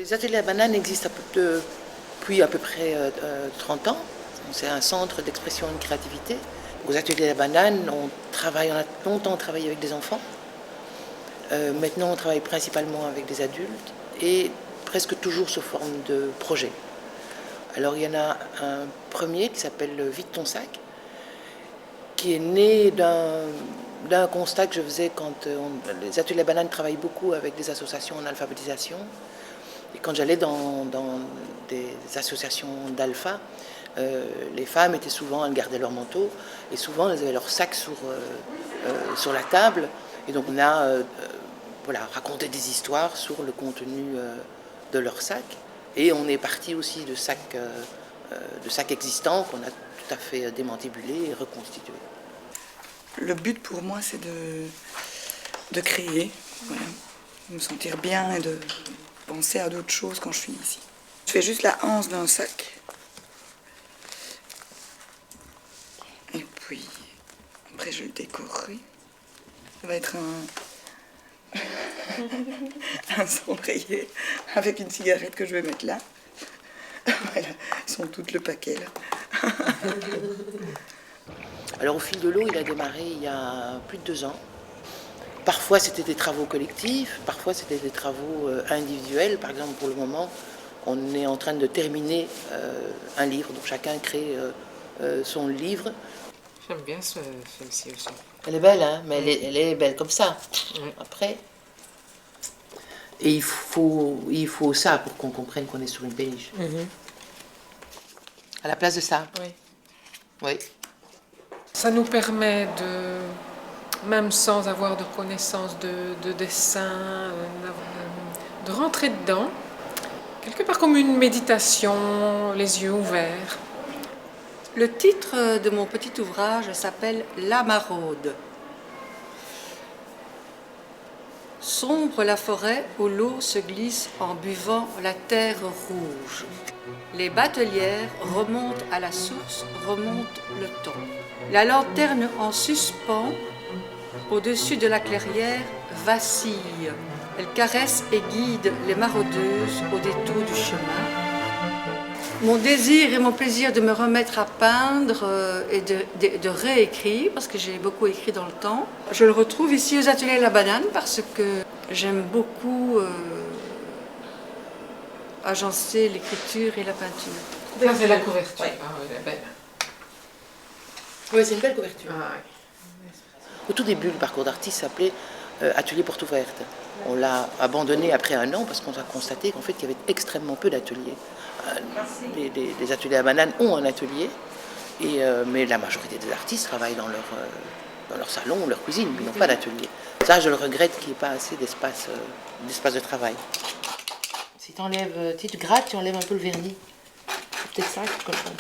Les ateliers à banane existent depuis à peu près 30 ans. C'est un centre d'expression et de créativité. Aux ateliers à banane, on a longtemps travaillé avec des enfants. Maintenant, on travaille principalement avec des adultes et presque toujours sous forme de projet. Alors, il y en a un premier qui s'appelle Vide ton sac, qui est né d'un constat que je faisais quand les ateliers à banane travaillent beaucoup avec des associations en alphabétisation. Et quand j'allais dans des associations d'alpha, les femmes étaient souvent, elles gardaient leur manteau, et souvent elles avaient leur sac sur la table. Et donc on a raconté des histoires sur le contenu de leur sac. Et on est parti aussi de sacs existants qu'on a tout à fait démantibulés et reconstitués. Le but pour moi, c'est de créer, voilà, de me sentir bien et de penser à d'autres choses quand je suis ici. Je fais juste la anse d'un sac. Et puis, après, je vais le décorer. Ça va être un cendrier avec une cigarette que je vais mettre là. Voilà, elles sont toutes le paquet là. Alors au fil de l'eau, il a démarré il y a plus de 2 ans. Parfois c'était des travaux collectifs, parfois c'était des travaux individuels. Par exemple, pour le moment, on est en train de terminer un livre, donc chacun crée son livre. J'aime bien celle-ci aussi. Elle est belle, hein, mais elle est belle comme ça. Après, et il faut ça pour qu'on comprenne qu'on est sur une péniche. À la place de ça. Oui. Oui. Ça nous permet même sans avoir de connaissances de dessin, de rentrer dedans, quelque part comme une méditation, les yeux ouverts. Le titre de mon petit ouvrage s'appelle « La maraude ». Sombre la forêt où l'eau se glisse en buvant la terre rouge. Les batelières remontent à la source, remontent le temps. La lanterne en suspens, au-dessus de la clairière, vacille. Elle caresse et guide les maraudeuses au détour du chemin. Mon désir et mon plaisir de me remettre à peindre et de réécrire, parce que j'ai beaucoup écrit dans le temps, je le retrouve ici aux ateliers La Banane parce que j'aime beaucoup agencer l'écriture et la peinture. Ça, c'est la couverture. Ouais. Ah oui, elle est belle. Oui, c'est une belle couverture. Ah, Au tout début, le parcours d'artiste s'appelait Atelier Porte Ouverte. On l'a abandonné après 1 an parce qu'on a constaté qu'en fait, il y avait extrêmement peu d'ateliers. Les ateliers à banane ont un atelier, mais la majorité des artistes travaillent dans leur salon ou leur cuisine, mais ils n'ont pas d'atelier. Ça, je le regrette qu'il n'y ait pas assez d'espace de travail. Si tu grattes, tu enlèves un peu le vernis. C'est peut-être ça que je comprends.